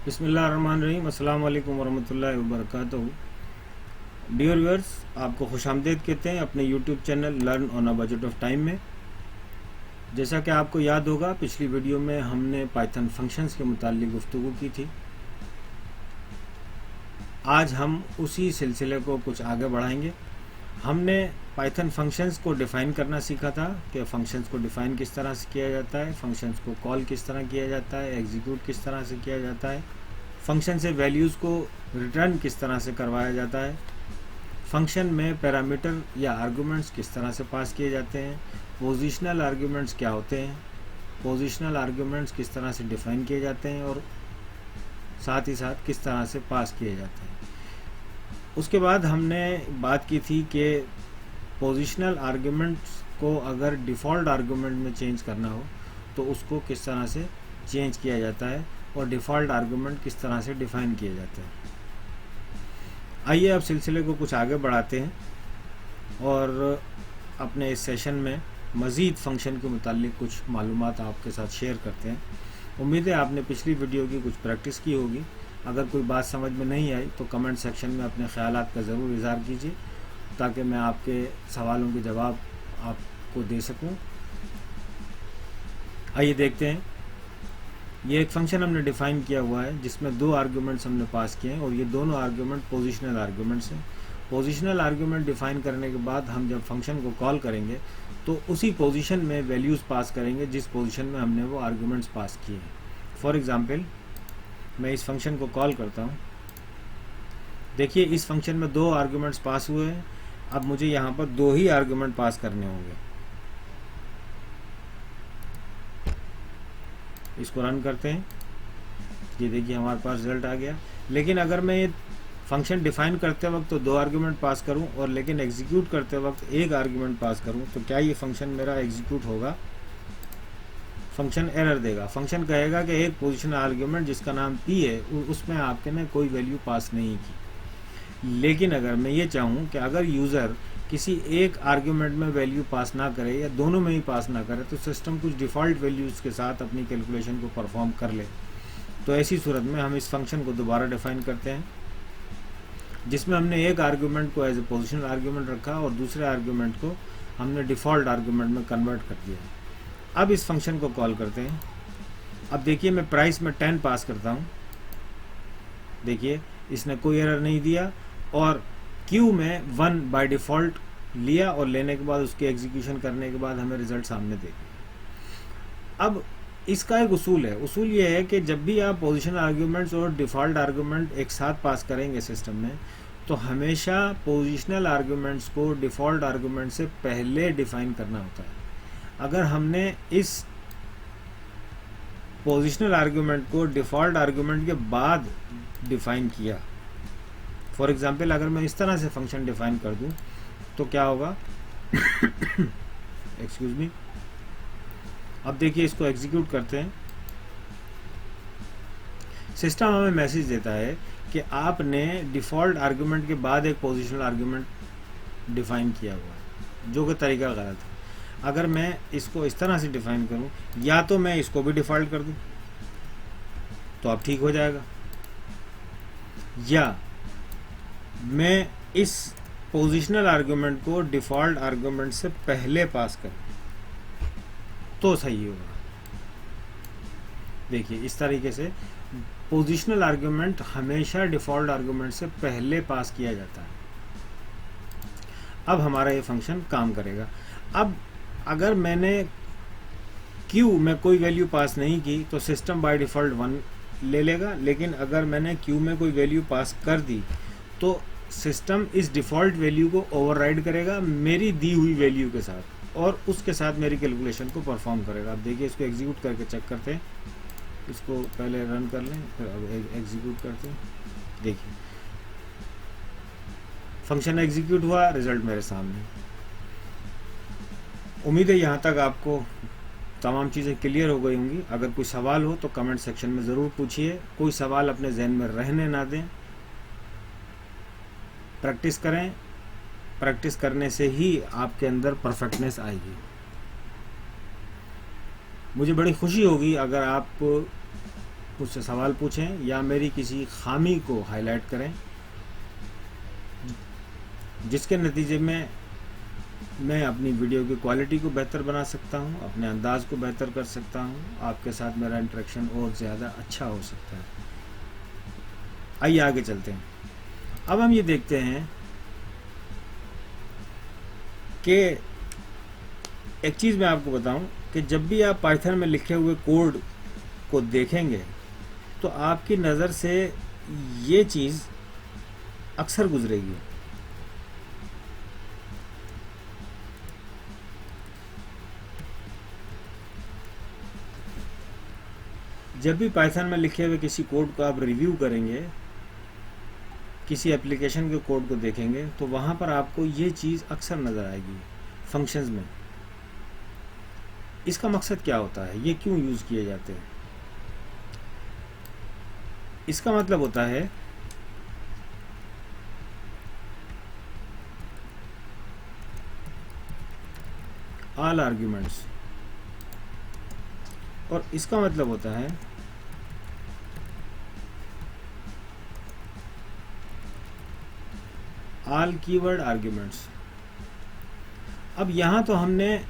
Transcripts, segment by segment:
बिस्मिल्लाहिर्रहमानिर्रहीम। अस्सलाम वालेकुम वरहमतुल्लाहि वबरकातुहू। डियर व्यूअर्स, आपको खुशामदीद कहते हैं अपने YouTube channel learn on a budget of time में। जैसा कि आपको याद होगा, पिछली वीडियो में हमने पाइथन फंक्शंस के मुताल्लिक गुफ्तगू की थी। आज हम उसी सिलसिले को कुछ आगे बढ़ाएंगे। हमने पाइथन फंक्शंस को डिफ़ाइन करना सीखा था कि फंक्शंस को डिफ़ाइन किस तरह से किया जाता है, फंक्शंस को कॉल किस तरह किया जाता है, एग्जीक्यूट किस तरह से किया जाता है, फंक्शन से वैल्यूज़ को रिटर्न किस तरह से करवाया जाता है, फंक्शन में पैरामीटर या आर्गुमेंट्स किस तरह से पास किए जाते हैं, पोजिशनल आर्गुमेंट्स क्या होते हैं, पोजिशनल आर्गुमेंट्स किस तरह से डिफ़ाइन किए जाते हैं और साथ ही साथ किस तरह से पास किए जाते हैं। उसके बाद हमने बात की थी कि पोजिशनल आर्गुमेंट्स को अगर डिफ़ॉल्ट आर्गुमेंट में चेंज करना हो तो उसको किस तरह से चेंज किया जाता है और डिफ़ॉल्ट आर्गुमेंट किस तरह से डिफ़ाइन किए जाते हैं। आइए अब सिलसिले को कुछ आगे बढ़ाते हैं और अपने इस सेशन में मज़ीद फंक्शन के मुताल्लिक कुछ मालूमात आपके साथ शेयर करते हैं। उम्मीद है आपने पिछली वीडियो की कुछ प्रैक्टिस की होगी। अगर कोई बात समझ में नहीं आई तो कमेंट सेक्शन में अपने ख़यालात का ज़रूर इज़हार कीजिए ताकि मैं आपके सवालों के जवाब आपको दे सकूं। आइए देखते हैं। ये एक फंक्शन हमने डिफ़ाइन किया हुआ है जिसमें दो आर्गुमेंट्स हमने पास किए हैं और ये दोनों आर्गुमेंट पोजिशनल आर्गुमेंट्स हैं। पोजिशनल आर्गुमेंट डिफ़ाइन करने के बाद हम जब फंक्शन को कॉल करेंगे तो उसी पोजीशन में वैल्यूज़ पास करेंगे जिस पोजीशन में हमने वो आर्गुमेंट्स पास किए हैं। फॉर एग्ज़ाम्पल, मैं इस फंक्शन को कॉल करता हूँ। देखिए, इस फंक्शन में दो आर्गुमेंट्स पास हुए हैं। अब मुझे यहाँ पर दो ही आर्गुमेंट पास करने होंगे। इसको रन करते हैं। ये देखिए हमारे पास रिजल्ट आ गया। लेकिन अगर मैं ये फंक्शन डिफ़ाइन करते वक्त तो दो आर्गुमेंट पास करूं और लेकिन एग्जीक्यूट करते वक्त एक आर्गुमेंट पास करूं तो क्या ये फंक्शन मेरा एग्जीक्यूट होगा? फंक्शन एरर देगा। फंक्शन कहेगा कि एक पोजीशन आर्गुमेंट जिसका नाम p है उसमें आपके ने कोई वैल्यू पास नहीं की। लेकिन अगर मैं ये चाहूँ कि अगर यूज़र किसी एक आर्गुमेंट में वैल्यू पास ना करे या दोनों में ही पास ना करे तो सिस्टम कुछ डिफ़ॉल्ट वैल्यूज़ के साथ अपनी कैलकुलेशन को परफॉर्म कर ले, तो ऐसी सूरत में हम इस फंक्शन को दोबारा डिफ़ाइन करते हैं जिसमें हमने एक आर्गुमेंट को एज ए पोजिशनल आर्गुमेंट रखा और दूसरे आर्गुमेंट को हमने डिफ़ॉल्ट आर्गुमेंट में कन्वर्ट कर दिया। अब इस फंक्शन को कॉल करते हैं। अब देखिए, मैं प्राइस में 10 पास करता हूँ। देखिए, इसने कोई एरर नहीं दिया और क्यू में 1 बाय डिफ़ॉल्ट लिया और लेने के बाद उसकी एग्जीक्यूशन करने के बाद हमें रिजल्ट सामने दे दिया। अब इसका एक उसूल है। उसूल ये है कि जब भी आप पोजिशनल आर्गुमेंट्स और डिफ़ॉल्ट आर्गुमेंट एक साथ पास करेंगे सिस्टम में, तो हमेशा पोजिशनल आर्गुमेंट्स को डिफ़ॉल्ट आर्गुमेंट से पहले डिफ़ाइन करना होता है। अगर हमने इस पोजिशनल आर्गुमेंट को डिफ़ॉल्ट आर्गुमेंट के बाद डिफ़ाइन किया, फॉर एग्ज़ाम्पल अगर मैं इस तरह से फंक्शन डिफ़ाइन कर दूं तो क्या होगा? Excuse me. अब देखिए, इसको एग्जीक्यूट करते हैं। सिस्टम हमें मैसेज देता है कि आपने डिफ़ॉल्ट आर्गुमेंट के बाद एक पोजिशनल आर्गुमेंट डिफ़ाइन किया हुआ है, जो कि तरीका गलत है। अगर मैं इसको इस तरह से डिफ़ाइन करूं, या तो मैं इसको भी डिफ़ॉल्ट कर दूं तो अब ठीक हो जाएगा, या मैं इस पोजिशनल आर्गुमेंट को डिफ़ॉल्ट आर्गुमेंट से पहले पास करूं तो सही होगा। देखिए, इस तरीके से पोजिशनल आर्गुमेंट हमेशा डिफ़ॉल्ट आर्गुमेंट से पहले पास किया जाता है। अब हमारा ये फंक्शन काम करेगा। अब अगर मैंने क्यू में कोई वैल्यू पास नहीं की तो सिस्टम बाय डिफ़ॉल्ट 1 ले लेगा, लेकिन अगर मैंने क्यू में कोई वैल्यू पास कर दी तो सिस्टम इस डिफ़ॉल्ट वैल्यू को ओवरराइड करेगा मेरी दी हुई वैल्यू के साथ और उसके साथ मेरी कैलकुलेशन को परफॉर्म करेगा। अब देखिए, इसको एग्जीक्यूट करके चेक करते हैं। इसको पहले रन कर लें, फिर अब एग्जीक्यूट करते हैं। देखिए, फंक्शन एग्जीक्यूट हुआ, रिजल्ट मेरे सामने। उम्मीद है यहाँ तक आपको तमाम चीज़ें क्लियर हो गई होंगी। अगर कोई सवाल हो तो कमेंट सेक्शन में ज़रूर पूछिए। कोई सवाल अपने जहन में रहने ना दें। प्रैक्टिस करें। प्रैक्टिस करने से ही आपके अंदर परफेक्टनेस आएगी। मुझे बड़ी खुशी होगी अगर आप मुझसे सवाल पूछें या मेरी किसी खामी को हाईलाइट करें, जिसके नतीजे में मैं अपनी वीडियो की क्वालिटी को बेहतर बना सकता हूं, अपने अंदाज को बेहतर कर सकता हूं, आपके साथ मेरा इंटरेक्शन और ज़्यादा अच्छा हो सकता है। आइए आगे चलते हैं। अब हम ये देखते हैं कि एक चीज़ मैं आपको बताऊं कि जब भी आप पाइथन में लिखे हुए कोड को देखेंगे तो आपकी नज़र से ये चीज़ अक्सर गुजरेगी। जब भी पाइथन में लिखे हुए किसी कोड को आप रिव्यू करेंगे, किसी एप्लीकेशन के कोड को देखेंगे, तो वहाँ पर आपको ये चीज़ अक्सर नज़र आएगी फंक्शंस में। इसका मकसद क्या होता है, ये क्यों यूज़ किए जाते हैं? इसका मतलब होता है ऑल आर्ग्यूमेंट्स, और इसका मतलब होता है ऑल कीवर्ड आर्ग्यूमेंट्स। अब यहाँ तो हमने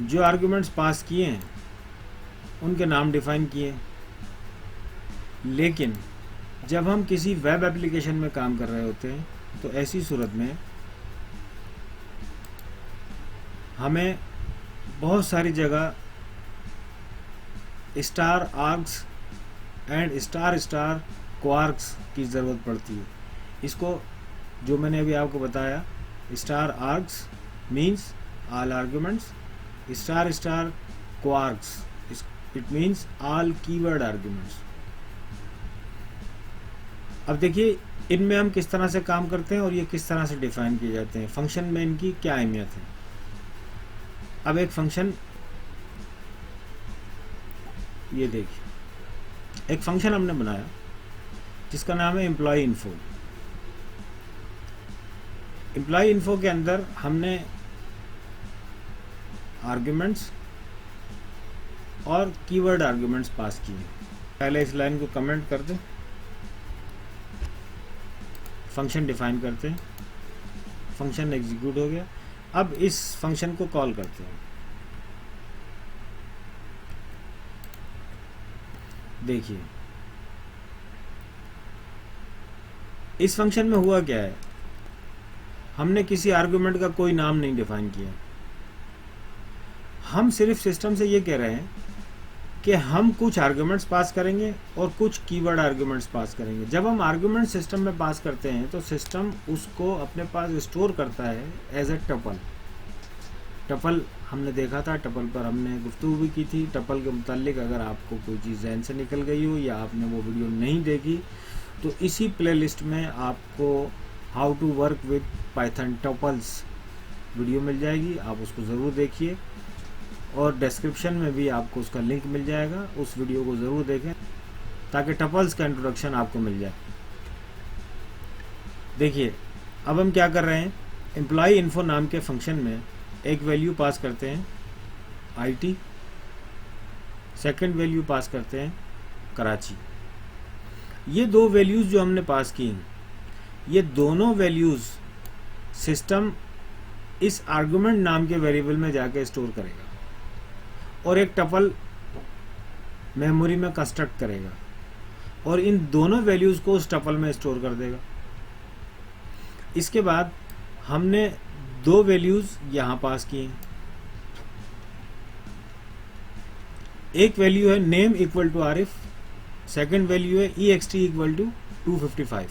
जो आर्ग्यूमेंट्स पास किए हैं उनके नाम डिफाइन किए, लेकिन जब हम किसी वेब एप्लीकेशन में काम कर रहे होते हैं तो ऐसी सूरत में हमें बहुत सारी जगह star args and star star kwargs की ज़रूरत पड़ती है। इसको जो मैंने अभी आपको बताया, star args means all arguments, star star kwargs it means all keyword arguments. अब देखिए इनमें हम किस तरह से काम करते हैं और ये किस तरह से डिफाइन किए जाते हैं, फंक्शन में इनकी क्या अहमियत है। अब एक फंक्शन, ये देखिए एक फंक्शन हमने बनाया जिसका नाम है एम्प्लॉय इन्फो। एम्प्लॉय इन्फो के अंदर हमने आर्ग्यूमेंट्स और कीवर्ड आर्ग्यूमेंट्स पास किए। पहले इस लाइन को कमेंट कर दें, फंक्शन डिफाइन करते हैं, फंक्शन एग्जीक्यूट हो गया। अब इस फंक्शन को कॉल करते हैं। देखिए इस फंक्शन में हुआ क्या है, हमने किसी आर्गुमेंट का कोई नाम नहीं डिफाइन किया। हम सिर्फ सिस्टम से ये कह रहे हैं कि हम कुछ आर्गुमेंट्स पास करेंगे और कुछ कीवर्ड आर्गुमेंट्स पास करेंगे। जब हम आर्गुमेंट सिस्टम में पास करते हैं तो सिस्टम उसको अपने पास स्टोर करता है एज ए टपल। टपल हमने देखा था, टपल पर हमने गुफ्तगू भी की थी। टपल के मुतालिक अगर आपको कोई चीज़ जहन से निकल गई हो या आपने वो वीडियो नहीं देखी तो इसी प्लेलिस्ट में आपको how to work with Python tuples video मिल जाएगी, आप उसको ज़रूर देखिए और डिस्क्रिप्शन में भी आपको उसका लिंक मिल जाएगा। उस वीडियो को ज़रूर देखें ताकि टपल्स का इंट्रोडक्शन आपको मिल जाए। देखिए अब हम क्या कर रहे हैं, एम्प्लॉय इन्फो नाम के फंक्शन में एक वैल्यू पास करते हैं IT, सेकंड वैल्यू पास करते हैं कराची। ये दो वैल्यूज़ जो हमने पास की हैं, ये दोनों वैल्यूज़ सिस्टम इस आर्गुमेंट नाम के वेरिएबल में जाके स्टोर करेगा और एक टपल मेमोरी में कंस्ट्रक्ट करेगा और इन दोनों वैल्यूज़ को उस टपल में स्टोर कर देगा। इसके बाद हमने दो वैल्यूज़ यहाँ पास की हैं। एक वैल्यू है name equal to Arif, second value है EXT इक्वल टू 255।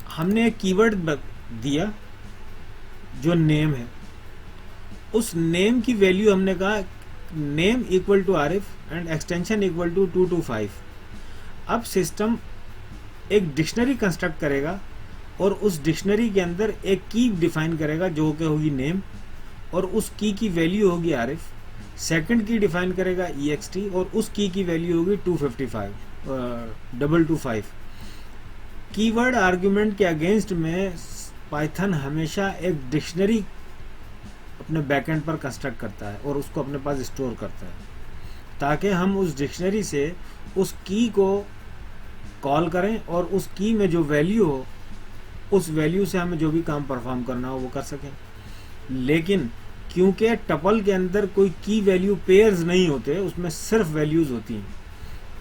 हमने एक कीवर्ड दिया जो नेम है, उस नेम की वैल्यू हमने कहा name equal to Arif and extension equal to 225। अब सिस्टम एक डिक्शनरी कंस्ट्रक्ट करेगा और उस डिक्शनरी के अंदर एक की डिफाइन करेगा जो कि होगी नेम और उस की वैल्यू होगी आरिफ। सेकंड की डिफाइन करेगा EXT और उस की वैल्यू होगी 255। कीवर्ड आर्गुमेंट के अगेंस्ट में पाइथन हमेशा एक डिक्शनरी अपने बैकएंड पर कंस्ट्रक्ट करता है और उसको अपने पास स्टोर करता है, ताकि हम उस डिक्शनरी से उस की को कॉल करें और उस की में जो वैल्यू हो उस वैल्यू से हमें जो भी काम परफॉर्म करना हो वो कर सकें। लेकिन क्योंकि टपल के अंदर कोई की वैल्यू पेयर्स नहीं होते, उसमें सिर्फ वैल्यूज होती हैं,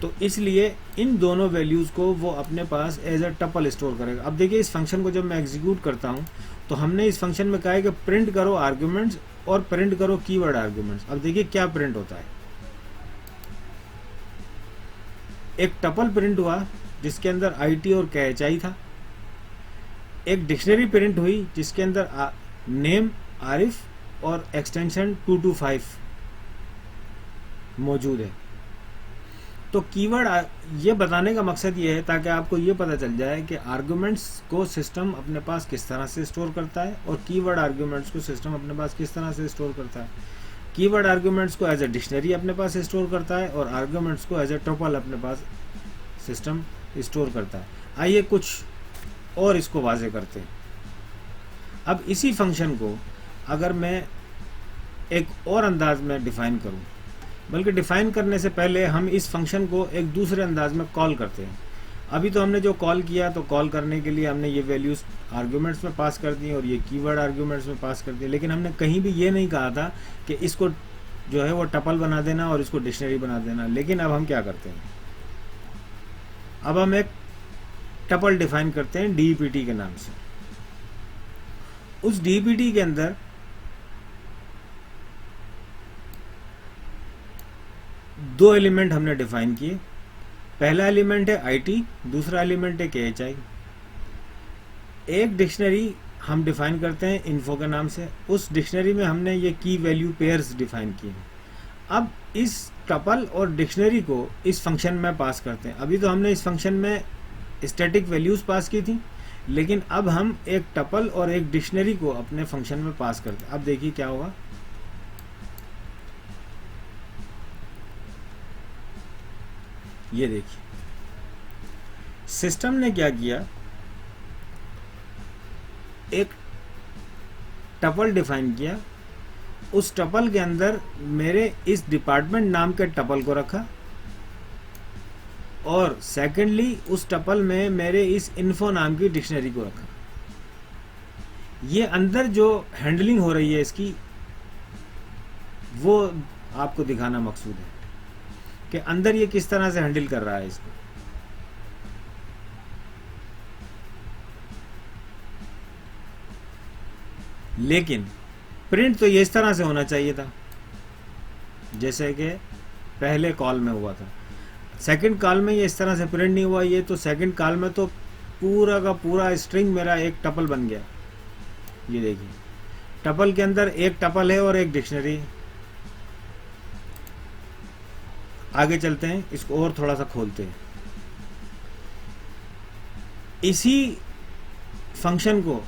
तो इसलिए इन दोनों वैल्यूज को वो अपने पास एज अ टपल स्टोर करेगा। अब देखिए इस फंक्शन को जब मैं एग्जीक्यूट करता हूँ तो हमने इस फंक्शन में कहा है कि प्रिंट करो आर्ग्यूमेंट्स और प्रिंट करो कीवर्ड आर्ग्यूमेंट्स। अब देखिए क्या प्रिंट होता है, एक टपल प्रिंट हुआ जिसके अंदर IT और KHI था, एक डिक्शनरी प्रिंट हुई जिसके अंदर नेम, आरिफ और एक्सटेंशन 225 मौजूद है। तो कीवर्ड ये बताने का मकसद ये है ताकि आपको ये पता चल जाए कि आर्गुमेंट्स को सिस्टम अपने पास किस तरह से स्टोर करता है और कीवर्ड आर्गुमेंट्स को सिस्टम अपने पास किस तरह से स्टोर करता है। कीवर्ड आर्गुमेंट्स को एज ए डिक्शनरी अपने पास स्टोर करता है और आर्गुमेंट्स को एज ए टपल अपने पास सिस्टम स्टोर करता है। आइए कुछ और इसको वाजे करते हैं। अब इसी फंक्शन को अगर मैं एक और अंदाज में डिफाइन करूं, बल्कि डिफाइन करने से पहले हम इस फंक्शन को एक दूसरे अंदाज में कॉल करते हैं। अभी तो हमने जो कॉल किया तो कॉल करने के लिए हमने ये वैल्यूज आर्ग्यूमेंट्स में पास कर दी और ये कीवर्ड आर्ग्यूमेंट्स में पास कर दी, लेकिन हमने कहीं भी ये नहीं कहा था कि इसको जो है वो टपल बना देना और इसको डिक्शनरी बना देना। लेकिन अब हम क्या करते हैं, अब हम एक टपल डिफाइन करते हैं DEPT के नाम से। उस DEPT के अंदर दो एलिमेंट हमने डिफाइन किए। पहला एलिमेंट है IT, दूसरा एलिमेंट है KHI। एक डिक्शनरी हम डिफाइन करते हैं इन्फो के नाम से, उस डिक्शनरी में हमने ये की वैल्यू पेयर्स डिफाइन किए। अब इस टपल और डिक्शनरी को इस फंक्शन में पास करते हैं। अभी तो हमने इस फंक्शन में स्टैटिक वैल्यूज पास की थी, लेकिन अब हम एक टपल और एक डिक्शनरी को अपने फंक्शन में पास करते हैं। अब देखिए क्या होगा, ये देखिए सिस्टम ने क्या किया, एक टपल डिफाइन किया, उस टपल के अंदर मेरे इस डिपार्टमेंट नाम के टपल को रखा और सेकेंडली उस टपल में मेरे इस इन्फो नाम की डिक्शनरी को रखा। ये अंदर जो हैंडलिंग हो रही है इसकी, वो आपको दिखाना मकसूद है कि अंदर ये किस तरह से हैंडल कर रहा है इसको। लेकिन प्रिंट तो ये इस तरह से होना चाहिए था जैसे कि पहले कॉल में हुआ था। सेकंड कॉल में ये इस तरह से प्रिंट नहीं हुआ। ये तो सेकंड कॉल में तो पूरा का पूरा स्ट्रिंग मेरा एक टपल बन गया। ये देखिए टपल के अंदर एक टपल है और एक डिक्शनरी। आगे चलते हैं, इसको और थोड़ा सा खोलते हैं। इसी फंक्शन को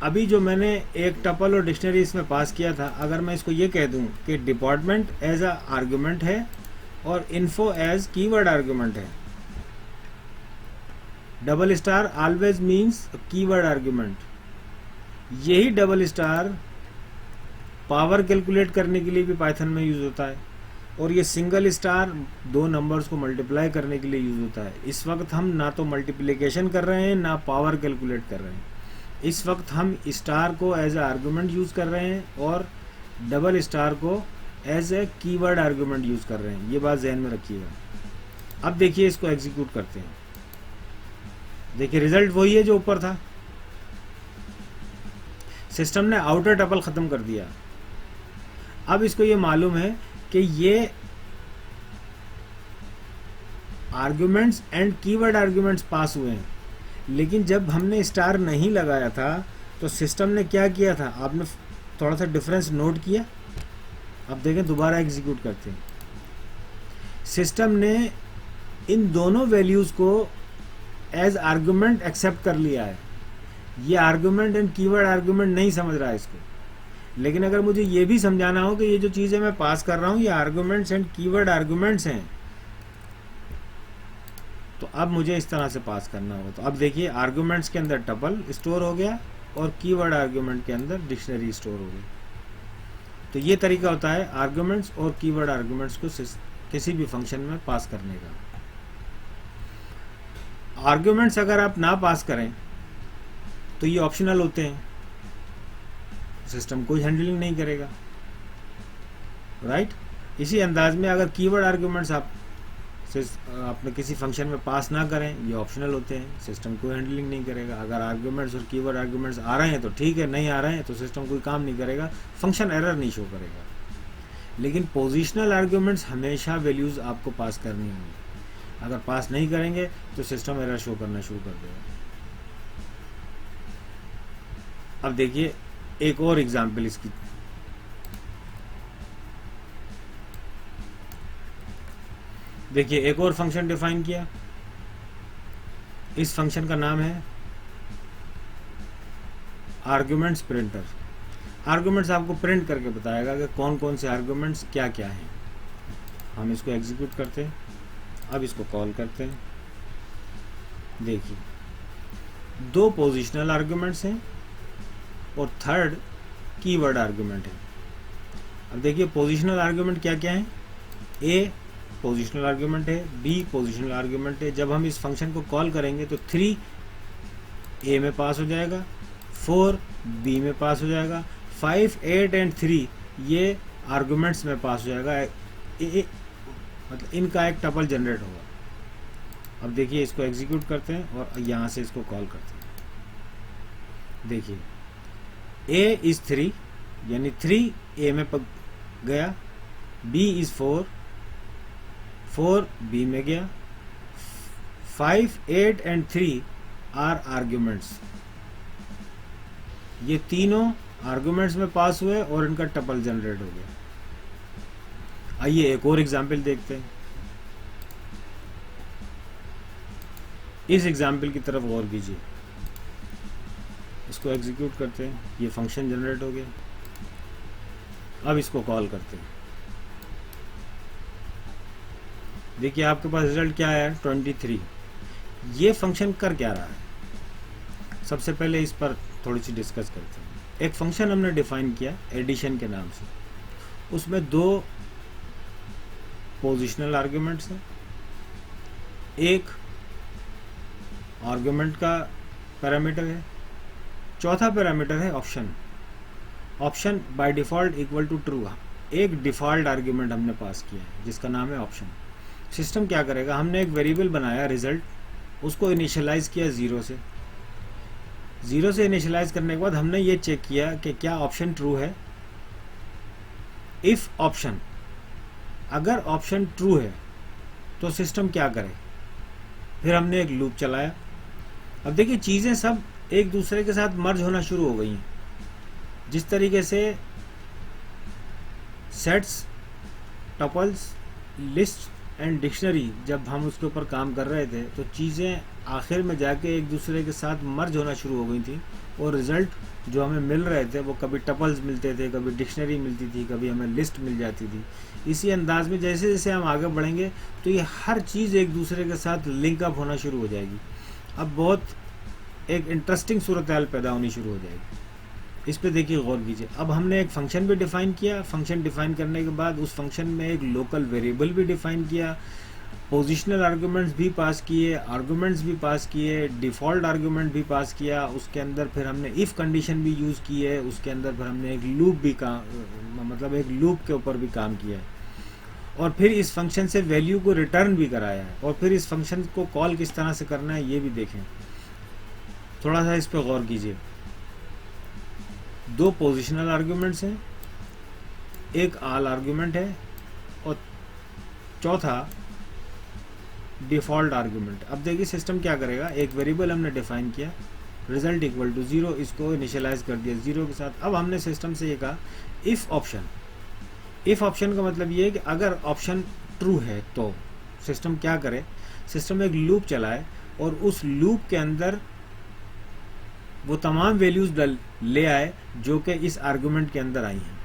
अभी जो मैंने एक टपल और डिक्शनरी इसमें पास किया था, अगर मैं इसको ये कह दूं कि डिपार्टमेंट एज अ आर्गुमेंट है और इन्फो एज कीवर्ड आर्गुमेंट है, double star always means keyword argument. यही डबल स्टार पावर कैलकुलेट करने के लिए भी पाइथन में यूज होता है और ये सिंगल स्टार दो नंबर्स को मल्टीप्लाई करने के लिए यूज होता है। इस वक्त हम ना तो मल्टीप्लिकेशन कर रहे हैं ना पावर कैलकुलेट कर रहे हैं। इस वक्त हम स्टार को एज ए आर्गुमेंट यूज कर रहे हैं और डबल स्टार को as a keyword argument use कर रहे हैं। ये बात ध्यान में रखिएगा। अब देखिए इसको एग्जीक्यूट करते हैं। देखिए रिजल्ट वही है जो ऊपर था। सिस्टम ने आउटर टपल खत्म कर दिया। अब इसको ये मालूम है कि ये arguments and keyword arguments pass हुए हैं, लेकिन जब हमने स्टार नहीं लगाया था तो सिस्टम ने क्या किया था, आपने थोड़ा सा डिफरेंस नोट किया। अब देखें दोबारा एग्जीक्यूट करते हैं। सिस्टम ने इन दोनों वैल्यूज को एज आर्गुमेंट एक्सेप्ट कर लिया है। ये आर्गुमेंट एंड कीवर्ड आर्गुमेंट नहीं समझ रहा है इसको। लेकिन अगर मुझे ये भी समझाना हो कि ये जो चीज़ें मैं पास कर रहा हूँ ये आर्गुमेंट्स एंड कीवर्ड आर्गुमेंट्स हैं, तो अब मुझे इस तरह से पास करना होगा। तो अब देखिए आर्गुमेंट्स के अंदर टपल स्टोर हो गया और कीवर्ड आर्गुमेंट के अंदर डिक्शनरी स्टोर हो गई। तो ये तरीका होता है आर्गुमेंट्स और कीवर्ड आर्गुमेंट्स को किसी भी फंक्शन में पास करने का। आर्गुमेंट्स अगर आप ना पास करें तो ये ऑप्शनल होते हैं, सिस्टम कोई हैंडलिंग नहीं करेगा, राइट। इसी अंदाज में अगर कीवर्ड आर्गुमेंट्स आपने किसी फंक्शन में पास ना करें, ये ऑप्शनल होते हैं, सिस्टम कोई हैंडलिंग नहीं करेगा। अगर आर्गुमेंट्स और कीवर्ड आर्गुमेंट्स आ रहे हैं तो ठीक है, नहीं आ रहे हैं तो सिस्टम कोई काम नहीं करेगा, फंक्शन एरर नहीं शो करेगा। लेकिन पोजिशनल आर्गुमेंट्स हमेशा वैल्यूज आपको पास करनी होंगी, अगर पास नहीं करेंगे तो सिस्टम एरर शो करना शुरू कर देगा। अब देखिए एक और एग्जांपल इसकी। देखिए एक और फंक्शन डिफाइन किया, इस फंक्शन का नाम है आर्गुमेंट्स प्रिंटर। आर्गुमेंट्स आपको प्रिंट करके बताएगा कि कौन कौन से आर्गुमेंट्स क्या क्या हैं। हम इसको एग्जीक्यूट करते हैं, अब इसको कॉल करते हैं। देखिए 2 पोजिशनल आर्गुमेंट्स हैं और 3rd कीवर्ड आर्गुमेंट है। अब देखिए पोजिशनल आर्गुमेंट क्या क्या है, ए पोजिशनल आर्गुमेंट है, बी पोजिशनल आर्गुमेंट है। जब हम इस फंक्शन को कॉल करेंगे तो 3 ए में पास हो जाएगा, 4 बी में पास हो जाएगा, 5, 8 एंड 3 ये आर्गुमेंट्स में पास हो जाएगा। मतलब इनका एक टपल जनरेट होगा। अब देखिए इसको एग्जीक्यूट करते हैं और यहाँ से इसको कॉल करते हैं। देखिए a इज 3 यानी 3 a में गया, b इज 4 b में गया, 5, 8 एंड 3 आर आर्ग्यूमेंट्स। ये तीनों आर्ग्यूमेंट्स में पास हुए और इनका टपल जनरेट हो गया। आइए एक और एग्जाम्पल देखते हैं। इस एग्जाम्पल की तरफ गौर कीजिए, इसको एग्जीक्यूट करते हैं, ये फंक्शन जनरेट हो गया। अब इसको कॉल करते हैं। देखिए आपके पास रिजल्ट क्या है, 23। ये फंक्शन कर क्या रहा है, सबसे पहले इस पर थोड़ी सी डिस्कस करते हैं। एक फंक्शन हमने डिफाइन किया एडिशन के नाम से, उसमें 2 पोजिशनल आर्ग्यूमेंट्स हैं, एक आर्ग्यूमेंट का पैरामीटर है, चौथा पैरामीटर है option. Option by default equal to true. एक डिफॉल्ट आर्ग्यूमेंट हमने पास किया है जिसका नाम है ऑप्शन। सिस्टम क्या करेगा, हमने एक वेरिएबल बनाया रिजल्ट, उसको इनिशियलाइज किया 0 से। 0 से इनिशियलाइज करने के बाद हमने ये चेक किया कि क्या ऑप्शन ट्रू है। इफ ऑप्शन, अगर ऑप्शन ट्रू है तो सिस्टम क्या करे, फिर हमने एक लूप चलाया। अब देखिए चीजें सब एक दूसरे के साथ मर्ज होना शुरू हो गई हैं। जिस तरीके से sets, tuples, list and dictionary, जब हम उसके ऊपर काम कर रहे थे तो चीज़ें आखिर में जाके एक दूसरे के साथ मर्ज होना शुरू हो गई थी और रिजल्ट जो हमें मिल रहे थे वो कभी टपल्स मिलते थे, कभी डिक्शनरी मिलती थी, कभी हमें लिस्ट मिल जाती थी। इसी अंदाज में जैसे जैसे हम आगे बढ़ेंगे तो ये हर चीज़ एक दूसरे के साथ लिंकअप होना शुरू हो जाएगी। अब बहुत एक इंटरेस्टिंग सूरत हाल पैदा होनी शुरू हो जाएगी। इस पे देखिए गौर कीजिए। अब हमने एक फंक्शन भी डिफाइन किया, फंक्शन डिफाइन करने के बाद उस फंक्शन में एक लोकल वेरिएबल भी डिफाइन किया, पोजिशनल आर्गुमेंट्स भी पास किए, आर्गुमेंट्स भी पास किए, डिफ़ॉल्ट आर्गुमेंट भी पास किया। उसके अंदर फिर हमने इफ़ कंडीशन भी यूज़ की है, उसके अंदर फिर हमने एक लूप भी मतलब एक लूप के ऊपर भी काम किया है, और फिर इस फंक्शन से वैल्यू को रिटर्न भी कराया है, और फिर इस फंक्शन को कॉल किस तरह से करना है ये भी देखें। थोड़ा सा इस पर गौर कीजिए। 2 पोजिशनल आर्ग्यूमेंट्स हैं, एक आल आर्ग्यूमेंट है और चौथा डिफ़ॉल्ट आर्ग्यूमेंट। अब देखिए सिस्टम क्या करेगा, एक वेरिएबल हमने डिफाइन किया, रिजल्ट इक्वल टू 0, इसको इनिशियलाइज कर दिया 0 के साथ। अब हमने सिस्टम से ये कहा इफ़ ऑप्शन। इफ़ ऑप्शन का मतलब ये है कि अगर ऑप्शन ट्रू है तो सिस्टम क्या करे, सिस्टम एक लूप चलाए और उस लूप के अंदर वो तमाम वैल्यूज ले आए जो कि इस आर्गुमेंट के अंदर आई हैं।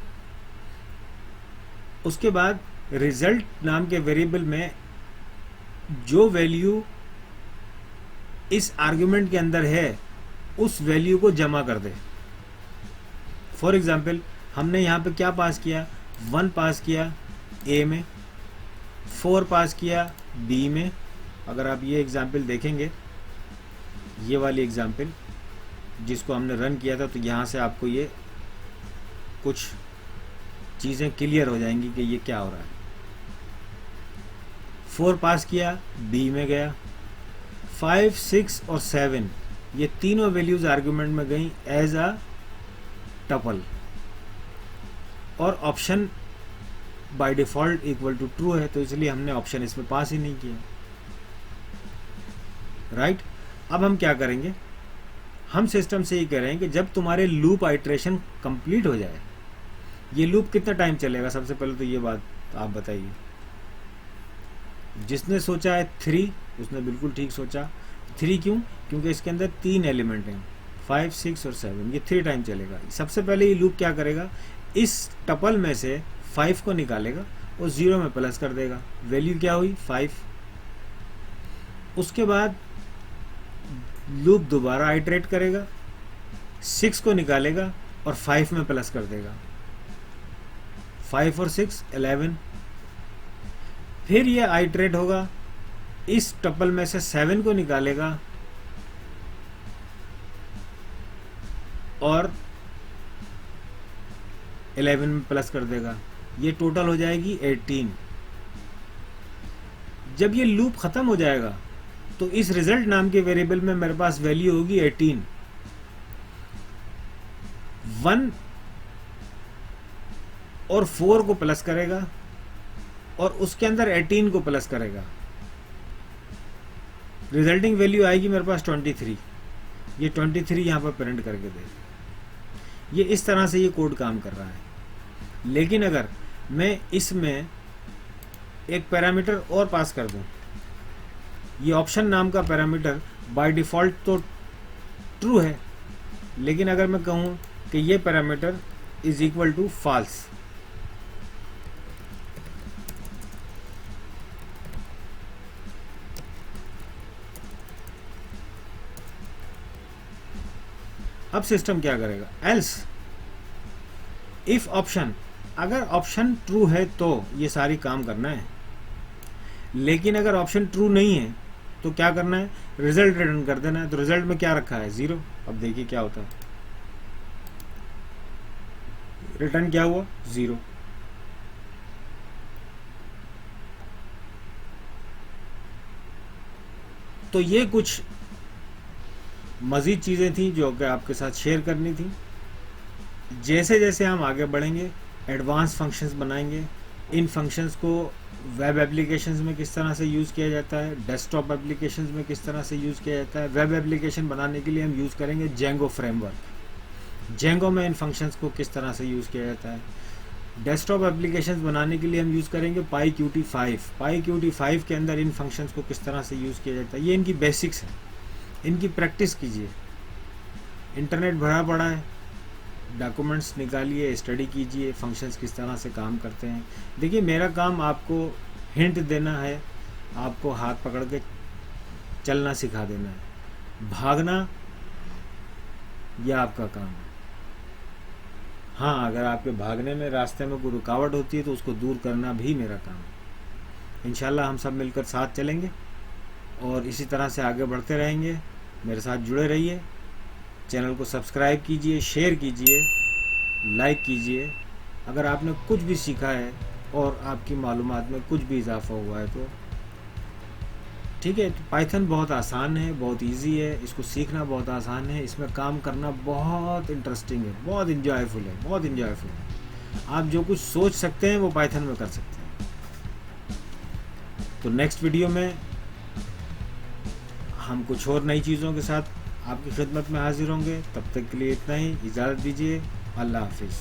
उसके बाद रिजल्ट नाम के वेरिएबल में जो वैल्यू इस आर्गुमेंट के अंदर है उस वैल्यू को जमा कर दे। फॉर एग्जाम्पल हमने यहाँ पे क्या पास किया, 1 पास किया ए में, 4 पास किया बी में। अगर आप ये एग्जाम्पल देखेंगे, ये वाली एग्जाम्पल जिसको हमने रन किया था, तो यहाँ से आपको ये कुछ चीज़ें क्लियर हो जाएंगी कि ये क्या हो रहा है। 4 पास किया बी में गया, 5, 6 और 7 ये तीनों वैल्यूज आर्गुमेंट में गई एज अ टपल, और option by default equal to true है, तो इसलिए हमने ऑप्शन इसमें पास ही नहीं किया। राइट। अब हम क्या करेंगे, हम सिस्टम से ये कह रहे हैं कि जब तुम्हारे लूप आइट्रेशन कंप्लीट हो जाए, ये लूप कितना टाइम चलेगा, सबसे पहले तो ये बात आप बताइए। जिसने सोचा है 3, उसने बिल्कुल ठीक सोचा। 3 क्यों? क्योंकि इसके अंदर 3 एलिमेंट हैं, 5, 6 और 7, ये 3 टाइम चलेगा। सबसे पहले ये लूप क्या करेगा, इस टपल में से 5 को निकालेगा और 0 में प्लस कर देगा। वैल्यू क्या हुई, 5। उसके बाद लूप दोबारा आइट्रेट करेगा, 6 को निकालेगा और 5 में प्लस कर देगा। 5 और 6 11। फिर ये आइट्रेट होगा, इस टपल में से 7 को निकालेगा और 11 में प्लस कर देगा। ये टोटल हो जाएगी 18। जब ये लूप खत्म हो जाएगा तो इस रिजल्ट नाम के वेरिएबल में मेरे पास वैल्यू होगी 18। 1 और 4 को प्लस करेगा और उसके अंदर 18 को प्लस करेगा। रिजल्टिंग वैल्यू आएगी मेरे पास 23। ये 23 यहां पर प्रिंट करके देगा। ये इस तरह से ये कोड काम कर रहा है। लेकिन अगर मैं इसमें एक पैरामीटर और पास कर दूं, ये ऑप्शन नाम का पैरामीटर बाय डिफॉल्ट तो ट्रू है, लेकिन अगर मैं कहूं कि ये parameter is equal to false, अब सिस्टम क्या करेगा, एल्स इफ ऑप्शन, अगर ऑप्शन ट्रू है तो ये सारी काम करना है, लेकिन अगर ऑप्शन ट्रू नहीं है तो क्या करना है, रिजल्ट रिटर्न कर देना है। तो रिजल्ट में क्या रखा है, 0। अब देखिए क्या होता है, रिटर्न क्या हुआ, 0। तो ये कुछ मजीद चीजें थी जो कि आपके साथ शेयर करनी थी। जैसे जैसे हम आगे बढ़ेंगे, एडवांस फंक्शंस बनाएंगे। इन फंक्शंस को वेब एप्लीकेशंस में किस तरह से यूज़ किया जाता है, डेस्कटॉप एप्लीकेशंस में किस तरह से यूज़ किया जाता है। वेब एप्लीकेशन बनाने के लिए हम यूज़ करेंगे जेंगो फ्रेमवर्क। जेंगो में इन फंक्शंस को किस तरह से यूज़ किया जाता है। डेस्कटॉप एप्लीकेशंस बनाने के लिए हम यूज़ करेंगे PyQt5। PyQt5 के अंदर इन फंक्शंस को किस तरह से यूज़ किया जाता है। ये इनकी बेसिक्स हैं, इनकी प्रैक्टिस कीजिए। इंटरनेट भरा पड़ा है, डॉक्यूमेंट्स निकालिए, स्टडी कीजिए, फंक्शंस किस तरह से काम करते हैं। देखिए, मेरा काम आपको हिंट देना है, आपको हाथ पकड़ के चलना सिखा देना है। भागना यह आपका काम है। हाँ, अगर आपके भागने में रास्ते में कोई रुकावट होती है तो उसको दूर करना भी मेरा काम है। इंशाल्लाह हम सब मिलकर साथ चलेंगे और इसी तरह से आगे बढ़ते रहेंगे। मेरे साथ जुड़े रहिए, चैनल को सब्सक्राइब कीजिए, शेयर कीजिए, लाइक कीजिए। अगर आपने कुछ भी सीखा है और आपकी मालूमात में कुछ भी इजाफा हुआ है तो ठीक है। तो पाइथन बहुत आसान है, बहुत इजी है, इसको सीखना बहुत आसान है, इसमें काम करना बहुत इंटरेस्टिंग है, बहुत इंजॉयफुल है, बहुत इंजॉयफुल है। आप जो कुछ सोच सकते हैं वो पाइथन में कर सकते हैं। तो नेक्स्ट वीडियो में हम कुछ और नई चीज़ों के साथ आपकी खिदमत में हाजिर होंगे। तब तक के लिए इतना ही, इजाज़त दीजिए। अल्लाह हाफिज़।